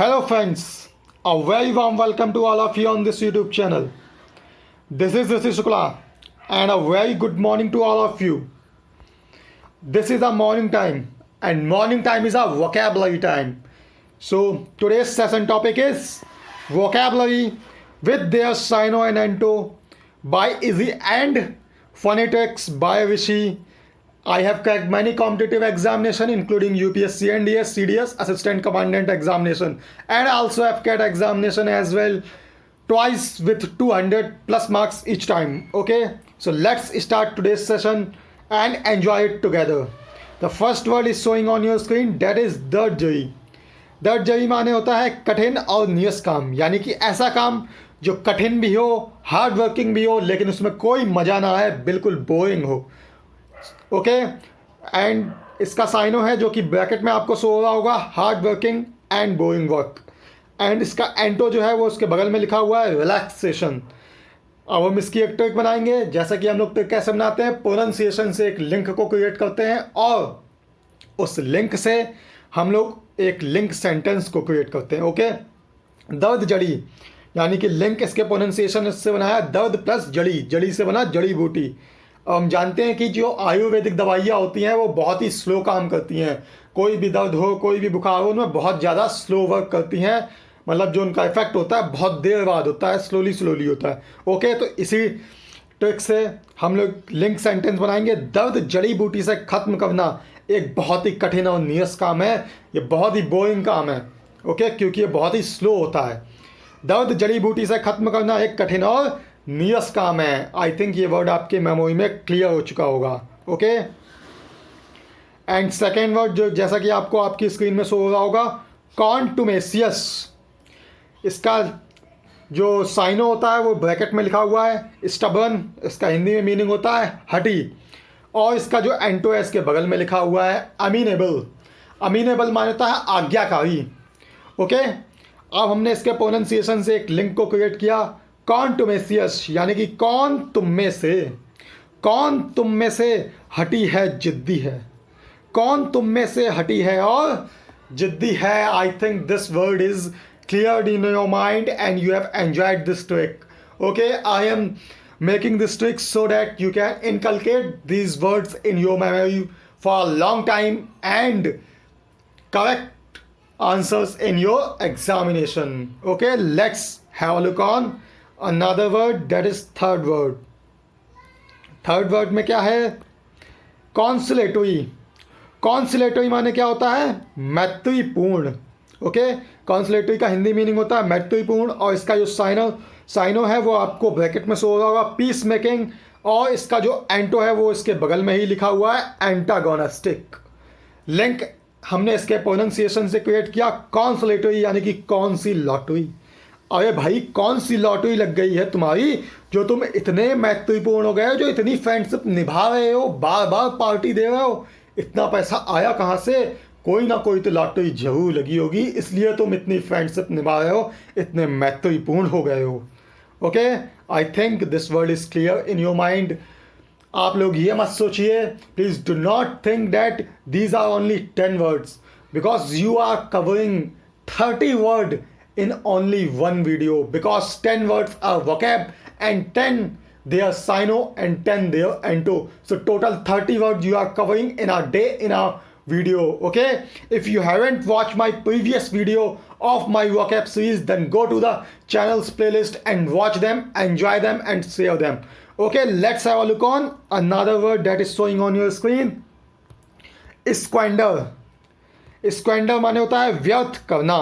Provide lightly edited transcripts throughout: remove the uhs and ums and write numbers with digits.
Hello friends, a very warm welcome to all of you on this YouTube channel. This is Rishi Shukla and a very good morning to all of you. This is a morning time and morning time is a vocabulary time. So today's session topic is vocabulary with their Sino and Ento by Izzy and phonetics by Rishi. I have cracked many competitive examinations including UPSC, NDS, CDS, Assistant Commandant examination, and also have CAT examination as well, twice with 200 plus marks each time. Okay, so let's start today's session and enjoy it together. The first word is showing on your screen, that is दर्जई. दर्जई माने होता है कठिन और नीरस काम, यानी कि ऐसा काम जो कठिन भी हो, हार्ड वर्किंग भी हो, लेकिन उसमें कोई मज़ा ना आए, बिल्कुल बोरिंग हो. ओके एंड इसका साइनो है जो कि ब्रैकेट में आपको शो हो रहा होगा, hard working and boring work. And इसका एंटो जो है वो उसके बगल में लिखा हुआ है रिलैक्सेशन. अब हम इसकी एक ट्रिक बनाएंगे. जैसा कि हम लोग ट्रिक कैसे बनाते हैं, प्रोनाउंसिएशन से एक लिंक को क्रिएट करते हैं और उस लिंक से हम लोग एक लिंक सेंटेंस को क्रिएट करते हैं. ओके, दर्द जड़ी, यानी कि लिंक इसके प्रोनाउंसिएशन से बनाया दर्द प्लस जड़ी, जड़ी से बना जड़ी बूटी. हम जानते हैं कि जो आयुर्वेदिक दवाइयाँ होती हैं वो बहुत ही स्लो काम करती हैं. कोई भी दर्द हो, कोई भी बुखार हो, उनमें बहुत ज़्यादा स्लो वर्क करती हैं. मतलब जो उनका इफेक्ट होता है बहुत देर बाद होता है, स्लोली होता है. ओके, तो इसी ट्रिक से हम लोग लिंक सेंटेंस बनाएंगे. दर्द जड़ी बूटी से ख़त्म करना एक बहुत ही कठिन और नीरस काम है, ये बहुत ही बोरिंग काम है. ओके, क्योंकि ये बहुत ही स्लो होता है. दर्द जड़ी बूटी से ख़त्म करना एक कठिन और नीरस काम है. आई थिंक ये वर्ड आपके मेमोरी में क्लियर हो चुका होगा. ओके, एंड सेकेंड वर्ड जो जैसा कि आपको आपकी स्क्रीन में शो हो रहा होगा, कॉन्टुमेशियस. इसका जो साइनो होता है वो ब्रैकेट में लिखा हुआ है स्टबर्न, इसका हिंदी में मीनिंग होता है हठी. और इसका जो एंटो है इसके बगल में लिखा हुआ है अमीनेबल. अमीनेबल माने होता है आज्ञाकारी. ओके, अब हमने इसके प्रोनाउंसिएशन से एक लिंक को क्रिएट किया, कॉन्टुमेशियस, यानी कि कौन तुम में से हटी है जिद्दी है. कौन तुम में से हटी है और जिद्दी है. आई think this word is cleared in your mind and you have enjoyed this trick. Okay, I am making this trick so that you can inculcate these words in your memory for a long time and correct answers in your examination. Okay, let's have a look on another word, that is third word. Third word में क्या है, कॉन्सुलेटरी. कॉन्सुलेटरी माने क्या होता है, मैत्रीपूर्ण. Okay, कॉन्सुलेटरी का Hindi meaning होता है मैत्रीपूर्ण. और इसका जो साइनो है वो आपको ब्रैकेट में शो हो रहा होगा, पीस मेकिंग. और इसका जो एंटो है वो इसके बगल में ही लिखा हुआ है एंटागोनिस्टिक. लिंक हमने इसके प्रोनाउंसिएशन से क्रिएट किया, कॉन्सुलेटरी, यानी कि कौन सी लॉटरी. अरे भाई, कौन सी लॉटरी लग गई है तुम्हारी जो तुम इतने मैत्रीपूर्ण हो गए हो, जो इतनी फ्रेंडशिप निभा रहे हो, बार बार पार्टी दे रहे हो. इतना पैसा आया कहाँ से, कोई ना कोई तो लॉटरी जरूर लगी होगी, इसलिए तुम इतनी फ्रेंडशिप निभा रहे हो, इतने मैत्रीपूर्ण हो गए हो. Okay, I think this word is clear in your mind. आप लोग ये मत सोचिए, please do not think that these are only 10 words, because you are covering 30 word in only one video, because 10 words are vocab and 10 they are sino and 10 they are ento. So total 30 words you are covering in a day in a video. Okay, if you haven't watched my previous video of my vocab series, then go to the channel's playlist and watch them, enjoy them and save them. Okay, let's have a look on another word that is showing on your screen, squander. Squander माने होता है व्यर्थ करना.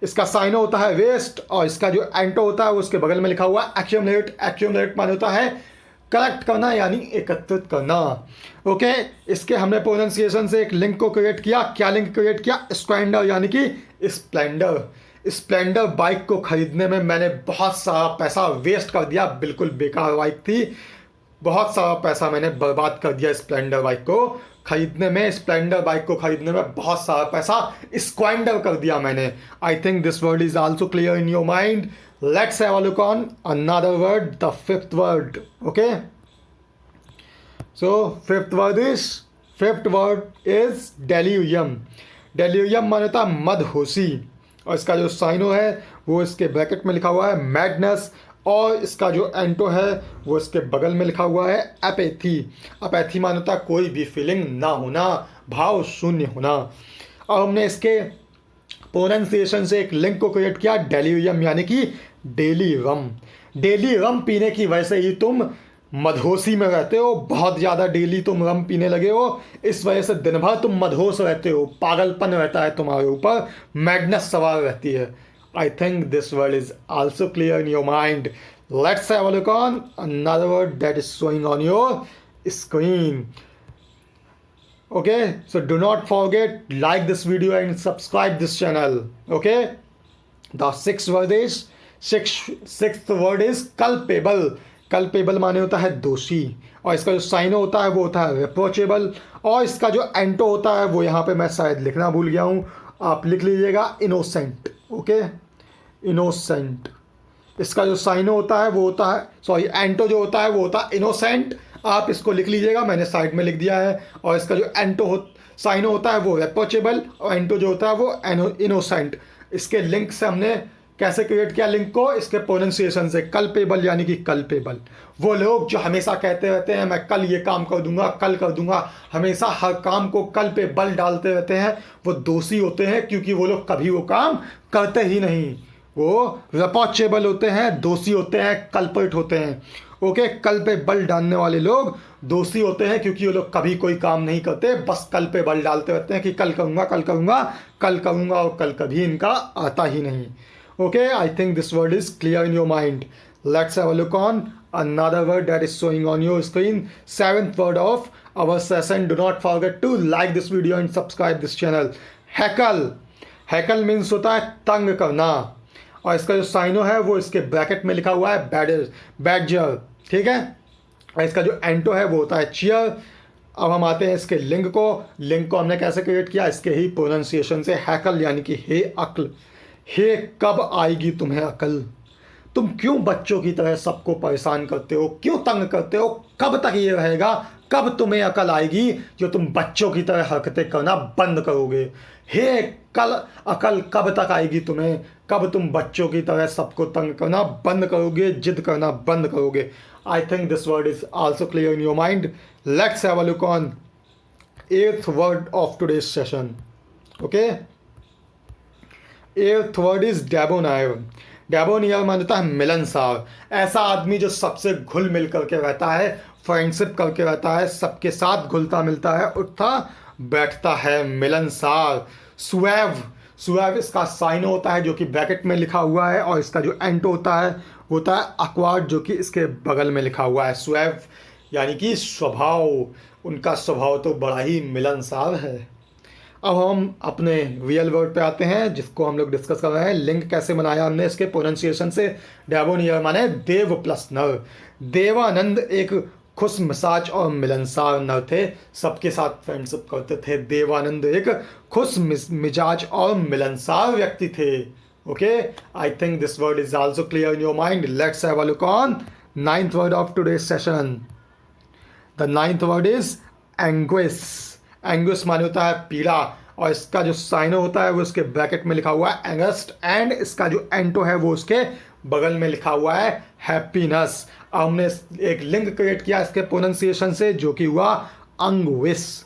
इसका cyano होता है waste और इसका जो एंटो होता है उसके बगल में लिखा हुआ है एक्यूमुलेट. एक्यूमुलेट माने होता है कलेक्ट करना, यानी एकत्रित करना. ओके, इसके हमने प्रोनाउंसिएशन से एक लिंक को क्रिएट किया. क्या लिंक क्रिएट किया, स्क्वेंडर, यानी कि स्प्लेंडर. स्प्लेंडर बाइक को खरीदने में मैंने बहुत सारा पैसा वेस्ट कर दिया, बिल्कुल बेकार बाइक थी. बहुत सारा पैसा मैंने बर्बाद कर दिया स्प्लेंडर बाइक को खरीदने में. स्प्लेंडर बाइक को खरीदने में बहुत सारा पैसा स्क्वेंडर कर दिया मैंने. I think this word is also clear in your mind. Let's have a look on another word, the fifth word. Okay, so fifth word is diluvium. Delirium माने होता है मदहोशी, और इसका जो साइनो है वो इसके ब्रैकेट में लिखा हुआ है मैडनेस, और इसका जो एंटो है वो इसके बगल में लिखा हुआ है अपैथी। अपैथी माने होता है कोई भी फीलिंग ना होना, भाव शून्य होना। और हमने इसके प्रोनाउंसिएशन से एक लिंक को क्रिएट किया, डेलिरियम यानी कि डेली रम। डेली रम पीने की वजह से ही तुम मदहोशी में रहते हो, बहुत ज़्यादा डेली तुम रम पीने लगे हो, इस वजह से दिन भर तुम मदहोश रहते हो, पागलपन रहता है तुम्हारे ऊपर, मैडनेस सवार रहती है। आई think this word is also clear in your mind. Let's have a look on another word that is showing on your screen. Okay, so do not forget like this video and subscribe this channel. Okay, the sixth word is culpable. Culpable माने होता है दोषी, और इसका जो cyano होता है वो होता है reproachable, और इसका जो एंटो होता है वो यहाँ पे मैं शायद लिखना भूल गया हूँ, आप लिख लीजिएगा innocent. Okay, innocent। इसका जो साइनो होता है वो होता है, सॉरी एंटो जो होता है वो होता है innocent, आप इसको लिख लीजिएगा, मैंने साइड में लिख दिया है। और इसका जो साइनो होता है वो रेप्रोचेबल, और एंटो जो होता है वो इनोसेंट। इसके लिंक से हमने कैसे क्रिएट किया लिंक को, इसके प्रोनाउंसिएशन से। कल्पेबल यानी कि कल्पेबल, वो लोग जो हमेशा कहते रहते हैं मैं कल ये काम कर दूंगा, कल कर दूंगा, हमेशा हर काम को कल पे बल डालते रहते हैं, वो दोषी होते हैं, क्योंकि वो लोग कभी वो काम करते ही नहीं। वो रेप्रोचेबल होते हैं, दोषी होते हैं, कल्प्रिट होते हैं। ओके, कल पे बल डालने वाले लोग दोषी होते हैं, क्योंकि वो लोग कभी कोई काम नहीं करते, बस कल पे बल डालते रहते हैं कि कल करूँगा, कल करूँगा, कल करूँगा, और कल कभी इनका आता ही नहीं। Okay, I think this word is clear in your mind. Let's have a look on another word that is showing on your screen. Seventh word of our session. Do not forget to like this video and subscribe this channel. Heckle. Heckle means होता है तंग करना, और इसका जो cyano है वो इसके ब्रैकेट में लिखा हुआ है बैडजर। ठीक है, और इसका जो एंटो है वो होता है चीयर। अब हम आते हैं इसके लिंक को हमने कैसे क्रिएट किया, इसके ही प्रोनाउंसिएशन से। हैकल यानी कि हे अक्ल, हे कब आएगी तुम्हें अकल, तुम क्यों बच्चों की तरह सबको परेशान करते हो, क्यों तंग करते हो, कब तक ये रहेगा, कब तुम्हें अकल आएगी जो तुम बच्चों की तरह हरकतें करना बंद करोगे। हे अकल कब तक आएगी तुम्हें, कब तुम बच्चों की तरह सबको तंग करना बंद करोगे, जिद करना बंद करोगे। I think this word is also clear in your mind. Let's have a look on 8th word of today's session. Okay, 8th word is debonair. Debonair मानता है मिलनसार, ऐसा आदमी जो सबसे घुल मिल करके रहता है, फ्रेंडशिप करके रहता है, सबके साथ घुलता मिलता है, उठता बैठता है, मिलनसार। सुएव इसका साइनो होता है जो कि ब्रैकेट में लिखा हुआ है, और इसका जो एंटो होता है वो होता है अक्वार्ड जो कि इसके बगल में लिखा हुआ है। सुएव यानी कि स्वभाव, उनका स्वभाव तो बड़ा ही मिलनसार है। अब हम अपने रियल वर्ड पे आते हैं जिसको हम लोग डिस्कस कर रहे हैं। लिंक कैसे बनाया हमने इसके प्रोनाउंसिएशन से। डेबोनियर माने देव प्लस नर। देवानंद एक खुश मिजाज और मिलनसार नर थे, सबके साथ फ्रेंडशिप करते थे। देवानंद एक खुश मिजाज और मिलनसार व्यक्ति थे। Okay, I think this word is also clear in your mind. Let's have a look on 9th word of today's session. The 9th word is anguish. Anguish माने होता है पीड़ा, और इसका जो साइनो होता है वो इसके ब्रैकेट में लिखा हुआ है एंगस्ट, एंड इसका जो एंटो है वो उसके बगल में लिखा हुआ है हैप्पीनेस। हमने एक लिंक क्रिएट किया इसके प्रोनाउंसिएशन से जो कि हुआ अंगविश।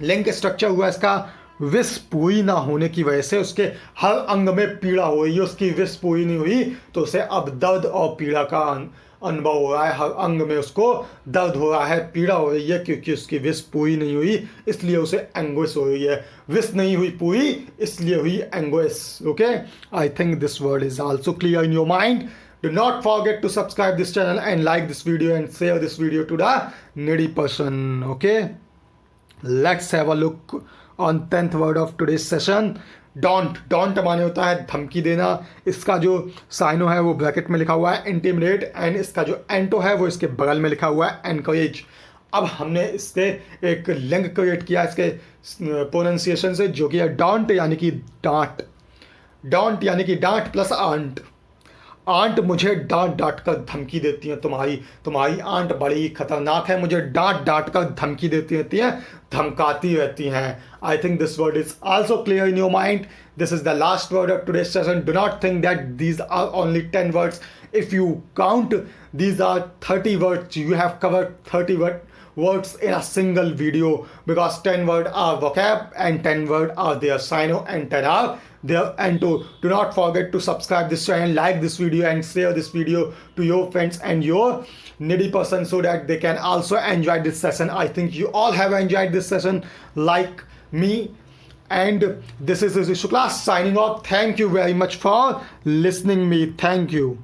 लिंक स्ट्रक्चर हुआ इसका, विश पूरी ना होने की वजह से उसके हर अंग में पीड़ा हो रही है, उसकी विश पूरी नहीं हुई तो उसे अब दर्द और पीड़ा का अनुभव हो रहा है, हर अंग में उसको दर्द हो रहा है, पीड़ा हो रही है, क्योंकि उसकी विश पूरी नहीं हुई इसलिए उसे एंग्विश हो रही है। विश नहीं हुई पूरी इसलिए हुई anguish. Okay, I think this word is also clear in your mind. Do not forget to subscribe this channel and like this video and share this video to the needy person. Okay, let's have a look on 10th word of today's session. Don't माने होता है धमकी देना। इसका जो cyano है वो bracket में लिखा हुआ है इंटिमिडेट, एंड इसका जो एंटो है वो इसके बगल में लिखा हुआ है एनकरेज। अब हमने इसके एक लिंक क्रिएट किया इसके प्रोनाउंसिएशन से जो कि है डोंट यानी कि डांट। डोंट यानी कि डांट प्लस आंट। आंट मुझे डांट डांट कर धमकी देती हैं, तुम्हारी आंट बड़ी खतरनाक है, मुझे डांट डांट कर धमकी देती रहती हैं, धमकाती रहती हैं. I think this word is also clear in your mind. This is the last word of today's session. Do not think that these are only 10 words. If you count, these are 30 words. You have covered 30 words in a single video, because 10 words are vocab and 10 words are their sino and 10 are there. And do not forget to subscribe this channel, like this video and share this video to your friends and your needy person, so that they can also enjoy this session. I think you all have enjoyed this session like me. And this is Rishi Shukla signing off. Thank you very much for listening me. Thank you.